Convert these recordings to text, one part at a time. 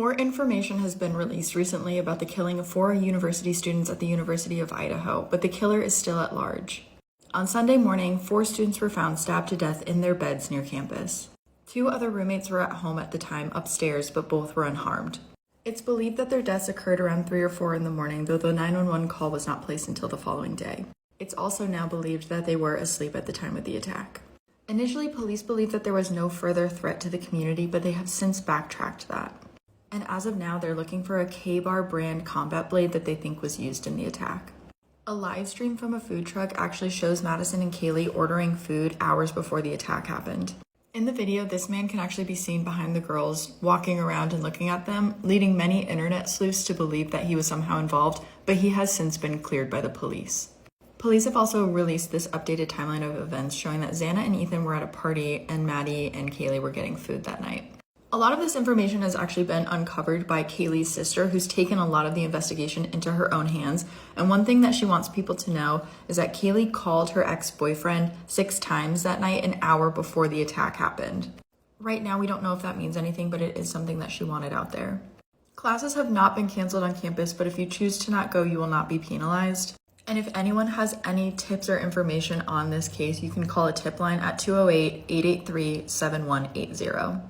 More information has been released recently about the killing of 4 university students at the University of Idaho, but the killer is still at large. On Sunday morning, 4 students were found stabbed to death in their beds near campus. 2 other roommates were at home at the time upstairs, but both were unharmed. It's believed that their deaths occurred around 3 or 4 in the morning, though the 911 call was not placed until the following day. It's also now believed that they were asleep at the time of the attack. Initially, police believed that there was no further threat to the community, but they have since backtracked that. And as of now, they're looking for a K-Bar brand combat blade that they think was used in the attack. A live stream from a food truck actually shows Madison and Kaylee ordering food hours before the attack happened. In the video, this man can actually be seen behind the girls, walking around and looking at them, leading many internet sleuths to believe that he was somehow involved, but he has since been cleared by the police. Police have also released this updated timeline of events showing that Xana and Ethan were at a party and Maddie and Kaylee were getting food that night. A lot of this information has actually been uncovered by Kaylee's sister, who's taken a lot of the investigation into her own hands. And one thing that she wants people to know is that Kaylee called her ex-boyfriend 6 times that night, an hour before the attack happened. Right now, we don't know if that means anything, but it is something that she wanted out there. Classes have not been canceled on campus, but if you choose to not go, you will not be penalized. And if anyone has any tips or information on this case, you can call a tip line at 208-883-7180.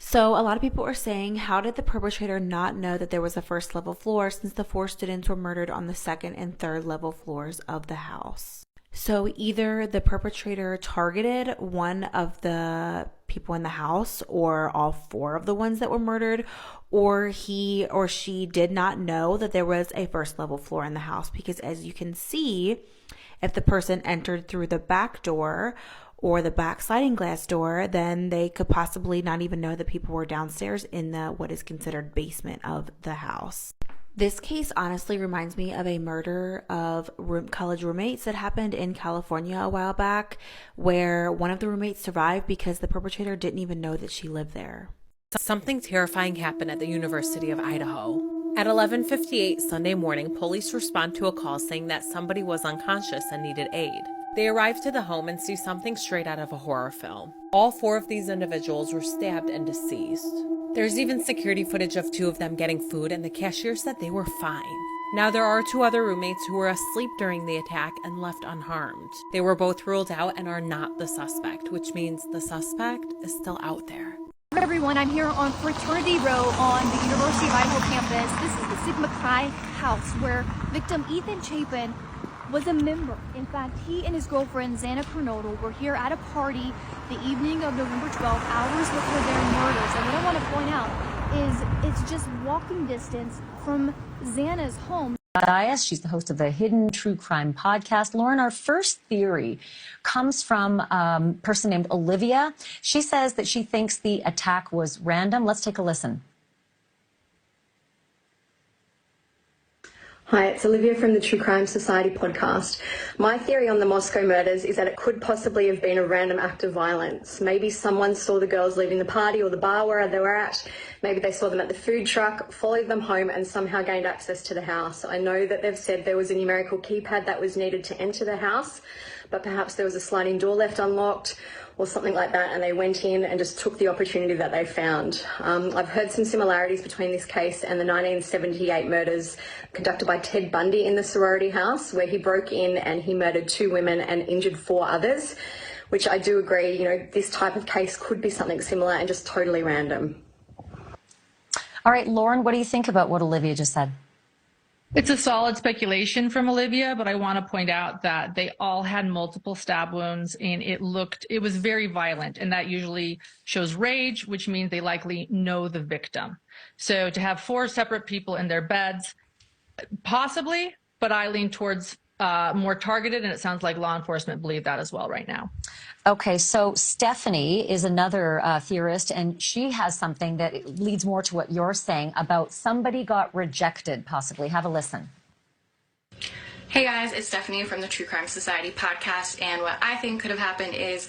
So a lot of people are saying, how did the perpetrator not know that there was a first level floor since the 4 students were murdered on the 2nd and 3rd level floors of the house? So either the perpetrator targeted one of the people in the house or all 4 of the ones that were murdered, or he or she did not know that there was a first level floor in the house, because as you can see, if the person entered through the back door or the back sliding glass door, then they could possibly not even know that people were downstairs in the what is considered basement of the house. This case honestly reminds me of a murder of college roommates that happened in California a while back, where one of the roommates survived because the perpetrator didn't even know that she lived there. Something terrifying happened at the University of Idaho. At 11:58 Sunday morning, police respond to a call saying that somebody was unconscious and needed aid. They arrive to the home and see something straight out of a horror film. All 4 of these individuals were stabbed and deceased. There's even security footage of 2 of them getting food, and the cashier said they were fine. Now, there are 2 other roommates who were asleep during the attack and left unharmed. They were both ruled out and are not the suspect, which means the suspect is still out there. Hi everyone, I'm here on Fraternity Row on the University of Idaho campus. This is the Sigma Chi house where victim Ethan Chapin was a member. In fact, he and his girlfriend Xana Kernodle were here at a party the evening of November 12th, hours before their murders. And what I want to point out is it's just walking distance from Xana's home. She's the host of the Hidden True Crime podcast. Lauren, our first theory comes from a person named Olivia. She says that she thinks the attack was random. Let's take a listen. Hi, it's Olivia from the True Crime Society podcast. My theory on the Moscow murders is that it could possibly have been a random act of violence. Maybe someone saw the girls leaving the party or the bar where they were at. Maybe they saw them at the food truck, followed them home and somehow gained access to the house. I know that they've said there was a numerical keypad that was needed to enter the house, but perhaps there was a sliding door left unlocked or something like that, and they went in and just took the opportunity that they found. I've heard some similarities between this case and the 1978 murders conducted by Ted Bundy in the sorority house, where he broke in and he murdered 2 women and injured 4 others, which I do agree, this type of case could be something similar and just totally random. All right, Lauren, what do you think about what Olivia just said? It's a solid speculation from Olivia, but I want to point out that they all had multiple stab wounds and it was very violent, and that usually shows rage, which means they likely know the victim. So to have 4 separate people in their beds, possibly, but I lean towards more targeted, and it sounds like law enforcement believe that as well right now. Okay, so Stephanie is another theorist, and she has something that leads more to what you're saying about somebody got rejected, possibly. Have a listen. Hey guys, it's Stephanie from the True Crime Society podcast, and what I think could have happened is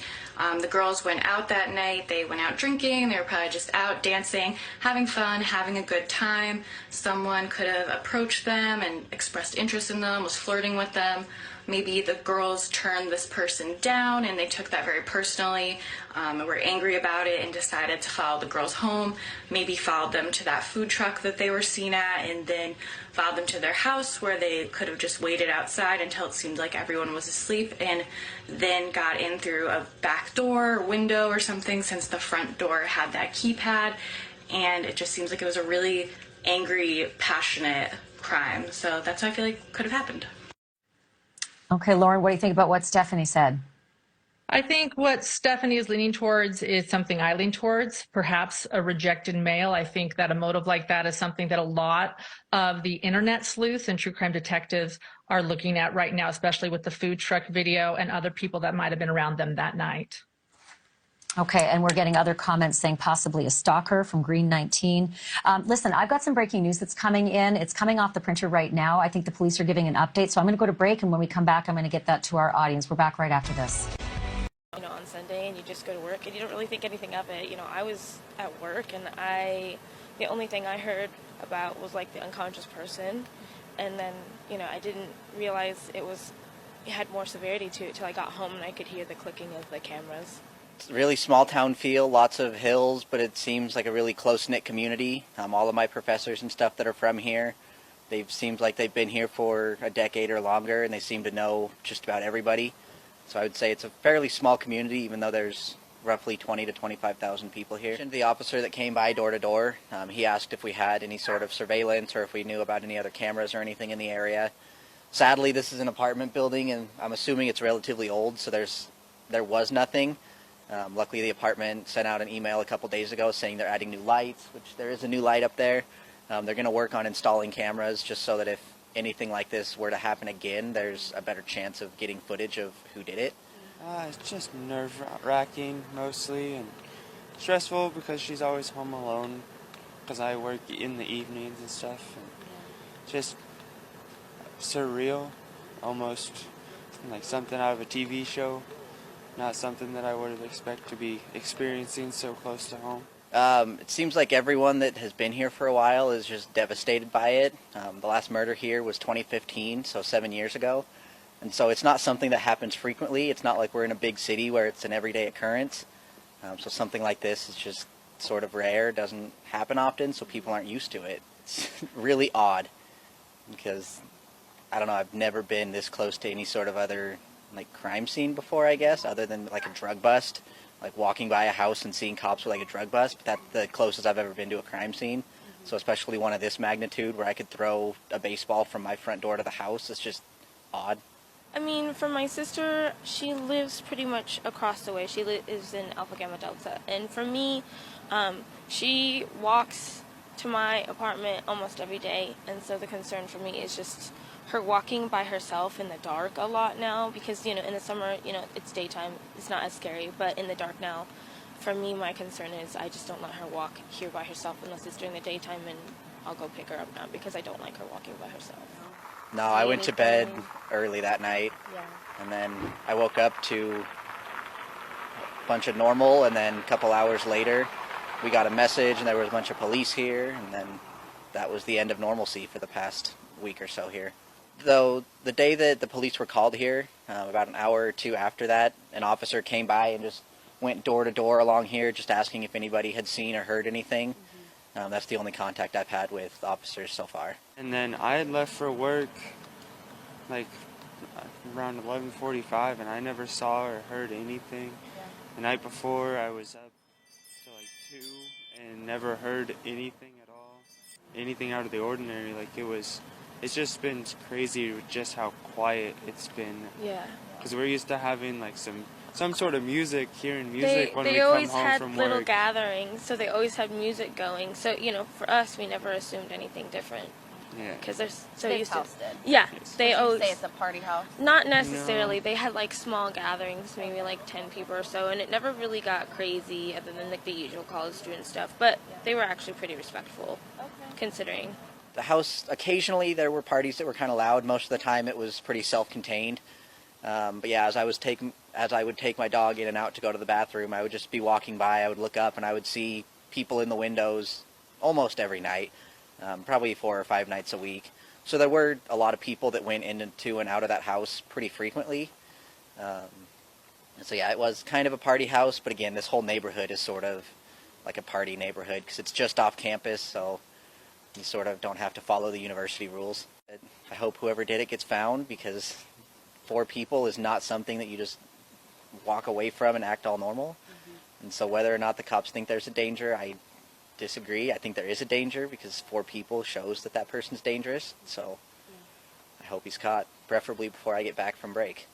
the girls went out that night. They went out drinking. They were probably just out dancing, having fun, having a good time. Someone could have approached them and expressed interest in them, was flirting with them. maybe the girls turned this person down and they took that very personally, and were angry about it and decided to follow the girls home, maybe followed them to that food truck that they were seen at, and then followed them to their house where they could have just waited outside until it seemed like everyone was asleep, and then got in through a back door, window, or something, since the front door had that keypad. And it just seems like it was a really angry, passionate crime. So that's what I feel like could have happened. Okay, Lauren, what do you think about what Stephanie said? I think what Stephanie is leaning towards is something I lean towards, perhaps a rejected male. I think that a motive like that is something that a lot of the internet sleuths and true crime detectives are looking at right now, especially with the food truck video and other people that might have been around them that night. Okay, and we're getting other comments saying possibly a stalker from Green 19. Listen, I've got some breaking news that's coming in. It's coming off the printer right now. I think the police are giving an update, so I'm going to go to break, and when we come back, I'm going to get that to our audience. We're back right after this. On Sunday, and you just go to work and you don't really think anything of it. I was at work, and the only thing I heard about was like the unconscious person, and then I didn't realize it had more severity to it till I got home and I could hear the clicking of the cameras. It's a really small town feel, lots of hills, but it seems like a really close-knit community. All of my professors and stuff that are from here, seems like they've been here for a decade or longer, and they seem to know just about everybody. So I would say it's a fairly small community, even though there's roughly 20 to 25,000 people here. The officer that came by door to door, he asked if we had any sort of surveillance or if we knew about any other cameras or anything in the area. Sadly, this is an apartment building, and I'm assuming it's relatively old, so there was nothing. Luckily, the apartment sent out an email a couple days ago saying they're adding new lights, which there is a new light up there. They're going to work on installing cameras just so that if anything like this were to happen again, there's a better chance of getting footage of who did it. It's just nerve-wracking mostly, and stressful because she's always home alone because I work in the evenings and stuff, and just surreal, almost like something out of a TV show, not something that I would expect to be experiencing so close to home. It seems like everyone that has been here for a while is just devastated by it. The last murder here was 2015, so 7 years ago. And so it's not something that happens frequently. It's not like we're in a big city where it's an everyday occurrence. So something like this is just sort of rare, doesn't happen often, so people aren't used to it. It's really odd because, I don't know, I've never been this close to any sort of other crime scene before, I guess, other than like a drug bust. Like walking by a house and seeing cops with like a drug bust, but that's the closest I've ever been to a crime scene. So especially one of this magnitude where I could throw a baseball from my front door to the house, it's just odd. I mean, for my sister, she lives pretty much across the way. She is in Alpha Gamma Delta. And for me, she walks to my apartment almost every day. And so the concern for me is just her walking by herself in the dark a lot now, because in the summer it's daytime, it's not as scary, but in the dark now, for me, my concern is I just don't let her walk here by herself unless it's during the daytime, and I'll go pick her up now because I don't like her walking by herself. No, I went to bed early that night, Yeah. and then I woke up to a bunch of normal, and then a couple hours later we got a message and there was a bunch of police here, and then that was the end of normalcy for the past week or so here. Though the day that the police were called here, about an hour or two after that, an officer came by and just went door to door along here just asking if anybody had seen or heard anything. That's the only contact I've had with officers so far. And then I had left for work like around 11:45, and I never saw or heard anything. The night before I was up till like 2 and never heard anything at all, anything out of the ordinary. It's just been crazy with just how quiet it's been. Yeah. Because we're used to having like some sort of music, hearing music when we they come always home had from little work. gatherings, so they always had music going. So for us, we never assumed anything different. Yeah. Because they're so This used to. house did. Yeah, Yes. they Would you always. say it's a party house? Not necessarily. They had like small gatherings, maybe like 10 people or so, and it never really got crazy other than like the usual college student stuff. But they were actually pretty respectful, considering. The house, occasionally there were parties that were kind of loud. Most of the time it was pretty self-contained. But yeah, as I would take my dog in and out to go to the bathroom, I would just be walking by, I would look up and I would see people in the windows almost every night, probably 4 or 5 nights a week. So there were a lot of people that went into and out of that house pretty frequently. So yeah, it was kind of a party house, but again, this whole neighborhood is sort of like a party neighborhood because it's just off campus, so you sort of don't have to follow the university rules. I hope whoever did it gets found, because 4 people is not something that you just walk away from and act all normal. And so whether or not the cops think there's a danger, I disagree. I think there is a danger because 4 people shows that that person's dangerous. So I hope he's caught, preferably before I get back from break.